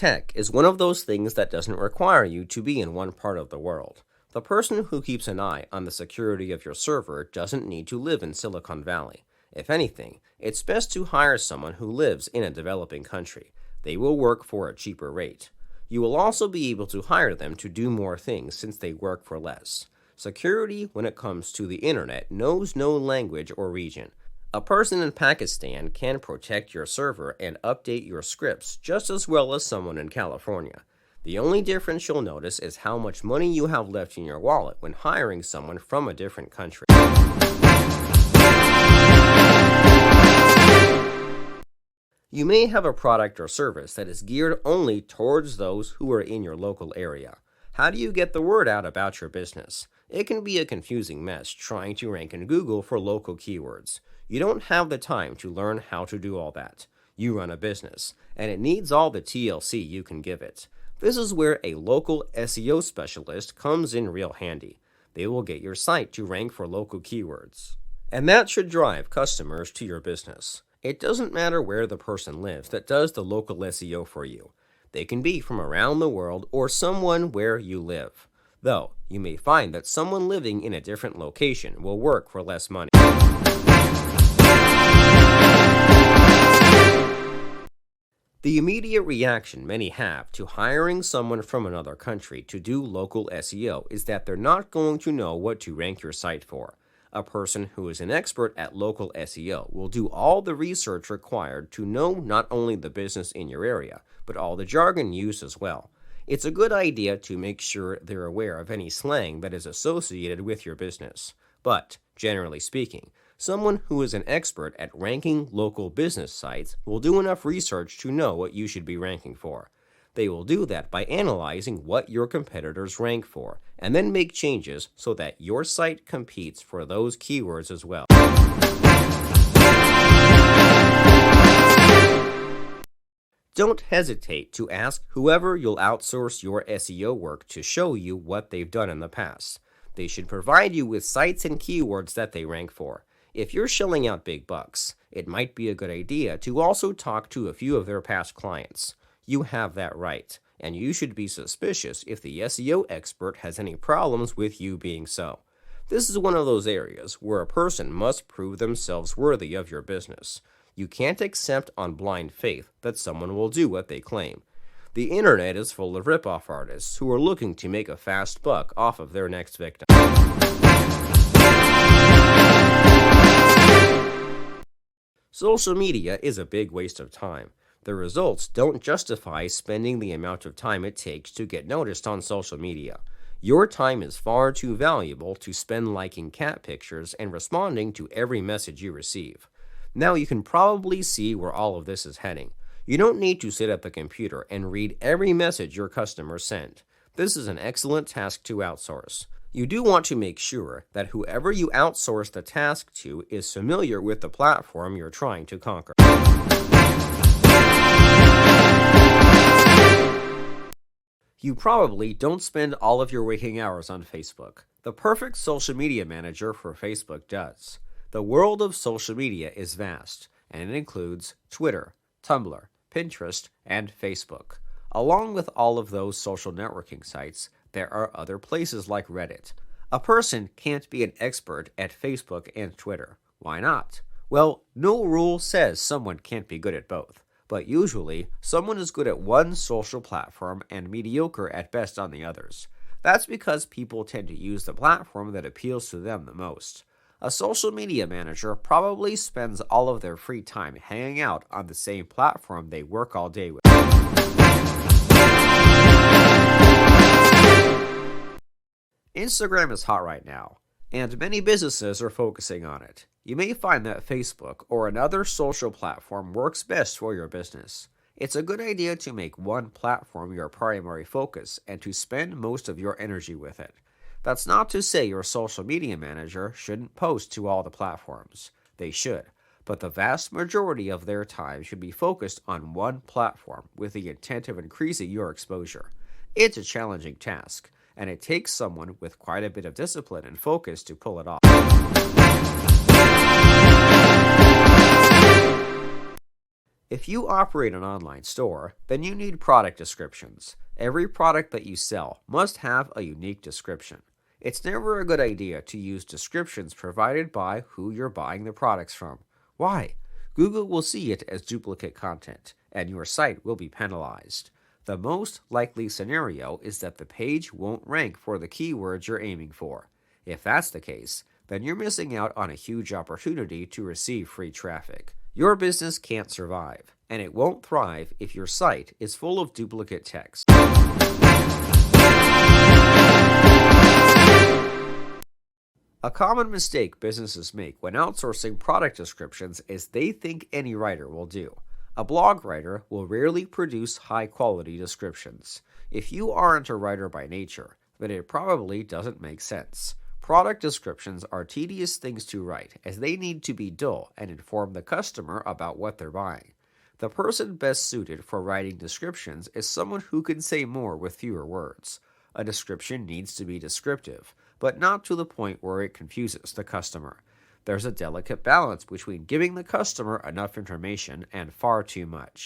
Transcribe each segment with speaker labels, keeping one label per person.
Speaker 1: Tech is one of those things that doesn't require you to be in one part of the world. The person who keeps an eye on the security of your server doesn't need to live in Silicon Valley. If anything, it's best to hire someone who lives in a developing country. They will work for a cheaper rate. You will also be able to hire them to do more things since they work for less. Security, when it comes to the internet, knows no language or region. A person in Pakistan can protect your server and update your scripts just as well as someone in California. The only difference you'll notice is how much money you have left in your wallet when hiring someone from a different country. You may have a product or service that is geared only towards those who are in your local area. How do you get the word out about your business? It can be a confusing mess trying to rank in Google for local keywords. You don't have the time to learn how to do all that. You run a business, and it needs all the TLC you can give it. This is where a local SEO specialist comes in real handy. They will get your site to rank for local keywords. And that should drive customers to your business. It doesn't matter where the person lives that does the local SEO for you. They can be from around the world or someone where you live. Though, you may find that someone living in a different location will work for less money. The immediate reaction many have to hiring someone from another country to do local SEO is that they're not going to know what to rank your site for. A person who is an expert at local SEO will do all the research required to know not only the business in your area, but all the jargon used as well. It's a good idea to make sure they're aware of any slang that is associated with your business. But, generally speaking, someone who is an expert at ranking local business sites will do enough research to know what you should be ranking for. They will do that by analyzing what your competitors rank for, and then make changes so that your site competes for those keywords as well. Don't hesitate to ask whoever you'll outsource your SEO work to show you what they've done in the past. They should provide you with sites and keywords that they rank for. If you're shelling out big bucks, it might be a good idea to also talk to a few of their past clients. You have that right, and you should be suspicious if the SEO expert has any problems with you being so. This is one of those areas where a person must prove themselves worthy of your business. You can't accept on blind faith that someone will do what they claim. The internet is full of rip-off artists who are looking to make a fast buck off of their next victim. Social media is a big waste of time. The results don't justify spending the amount of time it takes to get noticed on social media. Your time is far too valuable to spend liking cat pictures and responding to every message you receive. Now you can probably see where all of this is heading. You don't need to sit at the computer and read every message your customers send. This is an excellent task to outsource. You do want to make sure that whoever you outsource the task to is familiar with the platform you're trying to conquer. You probably don't spend all of your waking hours on Facebook. The perfect social media manager for Facebook does. The world of social media is vast, and it includes Twitter, Tumblr, Pinterest, and Facebook. Along with all of those social networking sites, there are other places like Reddit. A person can't be an expert at Facebook and Twitter. Why not? Well, no rule says someone can't be good at both. But usually, someone is good at one social platform and mediocre at best on the others. That's because people tend to use the platform that appeals to them the most. A social media manager probably spends all of their free time hanging out on the same platform they work all day with. Instagram is hot right now, and many businesses are focusing on it. You may find that Facebook or another social platform works best for your business. It's a good idea to make one platform your primary focus and to spend most of your energy with it. That's not to say your social media manager shouldn't post to all the platforms. They should, but the vast majority of their time should be focused on one platform with the intent of increasing your exposure. It's a challenging task, and it takes someone with quite a bit of discipline and focus to pull it off. If If you operate an online store, then you need product descriptions. Every product that you sell must have a unique description. It's never a good idea to use descriptions provided by who you're buying the products from. Why? Google will see it as duplicate content, and your site will be penalized. The most likely scenario is that the page won't rank for the keywords you're aiming for. If that's the case, then you're missing out on a huge opportunity to receive free traffic. Your business can't survive, and it won't thrive if your site is full of duplicate text. A common mistake businesses make when outsourcing product descriptions is they think any writer will do. A blog writer will rarely produce high-quality descriptions. If you aren't a writer by nature, then it probably doesn't make sense. Product descriptions are tedious things to write, as they need to be dull and inform the customer about what they're buying. The person best suited for writing descriptions is someone who can say more with fewer words. A description needs to be descriptive, but not to the point where it confuses the customer. There's a delicate balance between giving the customer enough information and far too much.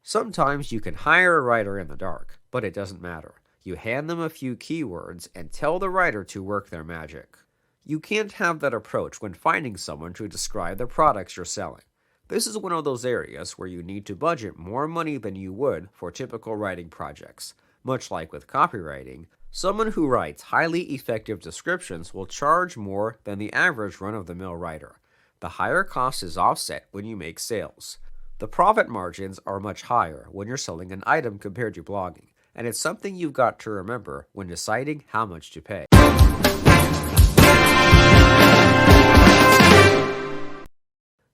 Speaker 1: Sometimes you can hire a writer in the dark, but it doesn't matter. You hand them a few keywords and tell the writer to work their magic. You can't have that approach when finding someone to describe the products you're selling. This is one of those areas where you need to budget more money than you would for typical writing projects. Much like with copywriting, someone who writes highly effective descriptions will charge more than the average run-of-the-mill writer. The higher cost is offset when you make sales. The profit margins are much higher when you're selling an item compared to blogging, and it's something you've got to remember when deciding how much to pay.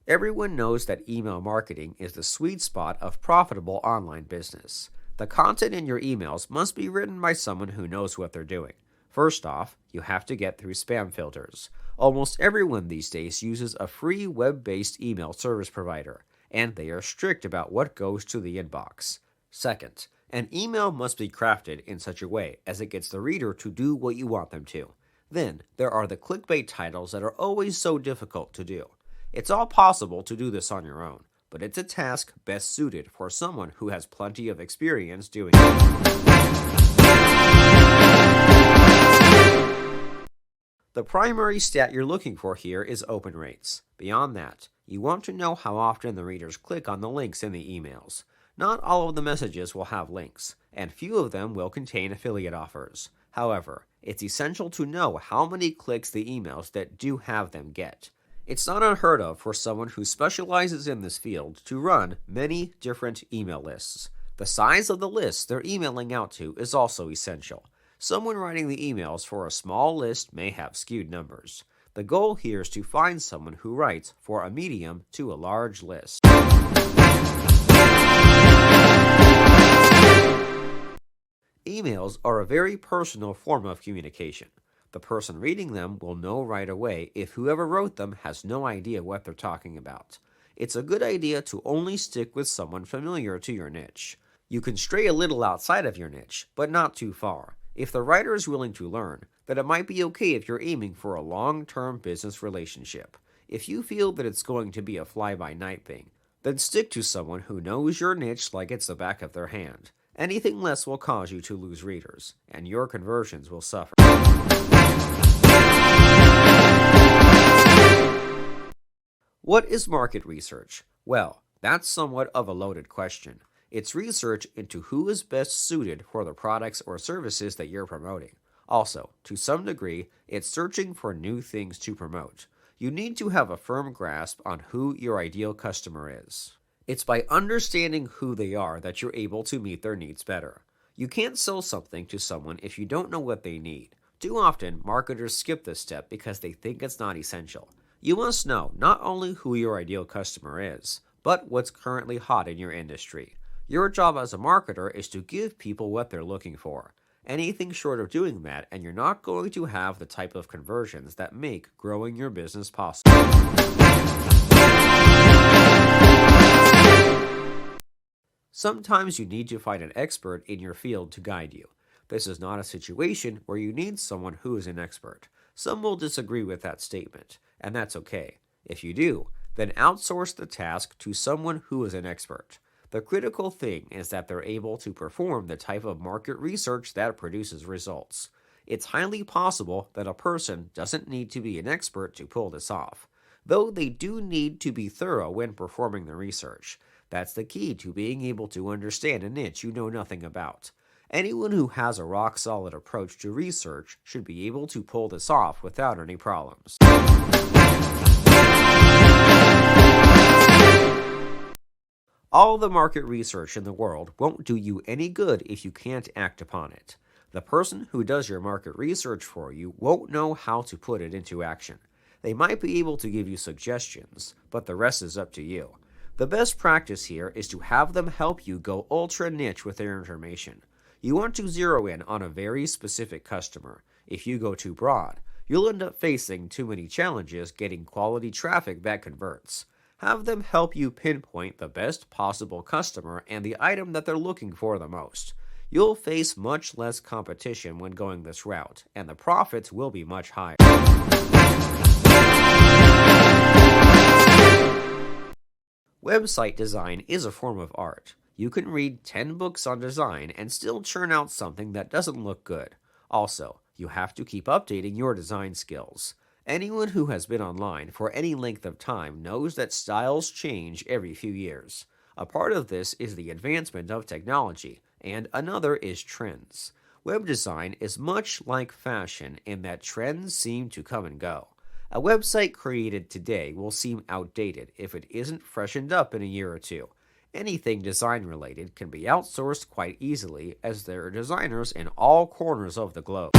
Speaker 1: Everyone knows that email marketing is the sweet spot of profitable online business. The content in your emails must be written by someone who knows what they're doing. First off, you have to get through spam filters. Almost everyone these days uses a free web-based email service provider, and they are strict about what goes to the inbox. Second, an email must be crafted in such a way as it gets the reader to do what you want them to. Then, there are the clickbait titles that are always so difficult to do. It's all possible to do this on your own, but it's a task best suited for someone who has plenty of experience doing it. The primary stat you're looking for here is open rates. Beyond that, you want to know how often the readers click on the links in the emails. Not all of the messages will have links, and few of them will contain affiliate offers. However, it's essential to know how many clicks the emails that do have them get. It's not unheard of for someone who specializes in this field to run many different email lists. The size of the lists they're emailing out to is also essential. Someone writing the emails for a small list may have skewed numbers. The goal here is to find someone who writes for a medium to a large list. Emails are a very personal form of communication. The person reading them will know right away if whoever wrote them has no idea what they're talking about. It's a good idea to only stick with someone familiar to your niche. You can stray a little outside of your niche, but not too far. If the writer is willing to learn, then it might be okay if you're aiming for a long-term business relationship. If you feel that it's going to be a fly-by-night thing, then stick to someone who knows your niche like it's the back of their hand. Anything less will cause you to lose readers, and your conversions will suffer. What is market research? Well, that's somewhat of a loaded question. It's research into who is best suited for the products or services that you're promoting. Also, to some degree, it's searching for new things to promote. You need to have a firm grasp on who your ideal customer is. It's by understanding who they are that you're able to meet their needs better. You can't sell something to someone if you don't know what they need. Too often, marketers skip this step because they think it's not essential. You must know not only who your ideal customer is, but what's currently hot in your industry. Your job as a marketer is to give people what they're looking for. Anything short of doing that, and you're not going to have the type of conversions that make growing your business possible. Sometimes you need to find an expert in your field to guide you. This is not a situation where you need someone who is an expert. Some will disagree with that statement. and that's okay. If you do, then outsource the task to someone who is an expert. The critical thing is that they're able to perform the type of market research that produces results. It's highly possible that a person doesn't need to be an expert to pull this off, though they do need to be thorough when performing the research. That's the key to being able to understand a niche you know nothing about. Anyone who has a rock solid approach to research should be able to pull this off without any problems. All the market research in the world won't do you any good if you can't act upon it. The person who does your market research for you won't know how to put it into action. They might be able to give you suggestions, but the rest is up to you. The best practice here is to have them help you go ultra niche with their information. You want to zero in on a very specific customer. If you go too broad, you'll end up facing too many challenges getting quality traffic that converts. Have them help you pinpoint the best possible customer and the item that they're looking for the most. You'll face much less competition when going this route, and the profits will be much higher. Website design is a form of art. You can read 10 books on design and still churn out something that doesn't look good. Also, you have to keep updating your design skills. Anyone who has been online for any length of time knows that styles change every few years. A part of this is the advancement of technology, and another is trends. Web design is much like fashion in that trends seem to come and go. A website created today will seem outdated if it isn't freshened up in a year or two. Anything design-related can be outsourced quite easily, as there are designers in all corners of the globe.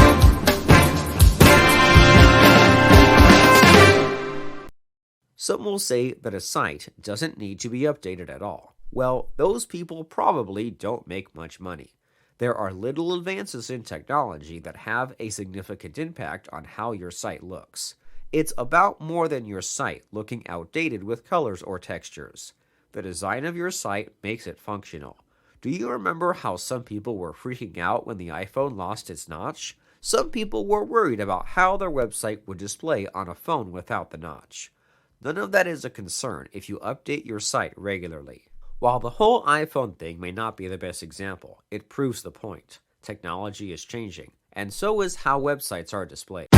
Speaker 1: Some will say that a site doesn't need to be updated at all. Well, those people probably don't make much money. There are little advances in technology that have a significant impact on how your site looks. It's about more than your site looking outdated with colors or textures. The design of your site makes it functional. Do you remember how some people were freaking out when the iPhone lost its notch? Some people were worried about how their website would display on a phone without the notch. None of that is a concern if you update your site regularly. While the whole iPhone thing may not be the best example, it proves the point. Technology is changing, and so is how websites are displayed.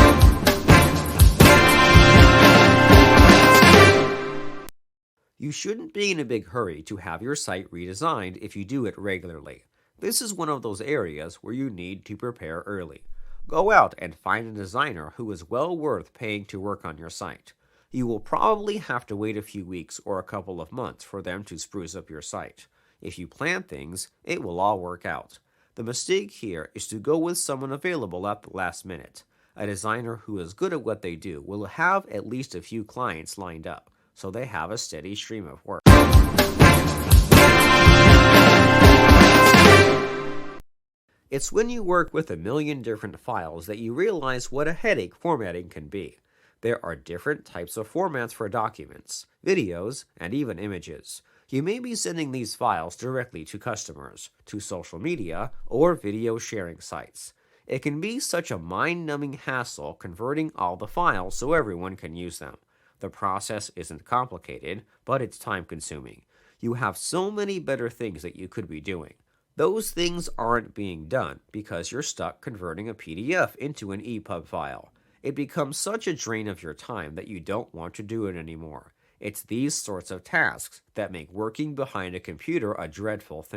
Speaker 1: You shouldn't be in a big hurry to have your site redesigned if you do it regularly. This is one of those areas where you need to prepare early. Go out and find a designer who is well worth paying to work on your site. You will probably have to wait a few weeks or a couple of months for them to spruce up your site. If you plan things, it will all work out. The mistake here is to go with someone available at the last minute. A designer who is good at what they do will have at least a few clients lined up, so they have a steady stream of work. It's when you work with a million different files that you realize what a headache formatting can be. There are different types of formats for documents, videos, and even images. You may be sending these files directly to customers, to social media, or video sharing sites. It can be such a mind-numbing hassle converting all the files so everyone can use them. The process isn't complicated, but it's time-consuming. You have so many better things that you could be doing. Those things aren't being done because you're stuck converting a PDF into an EPUB file. It becomes such a drain of your time that you don't want to do it anymore. It's these sorts of tasks that make working behind a computer a dreadful thing.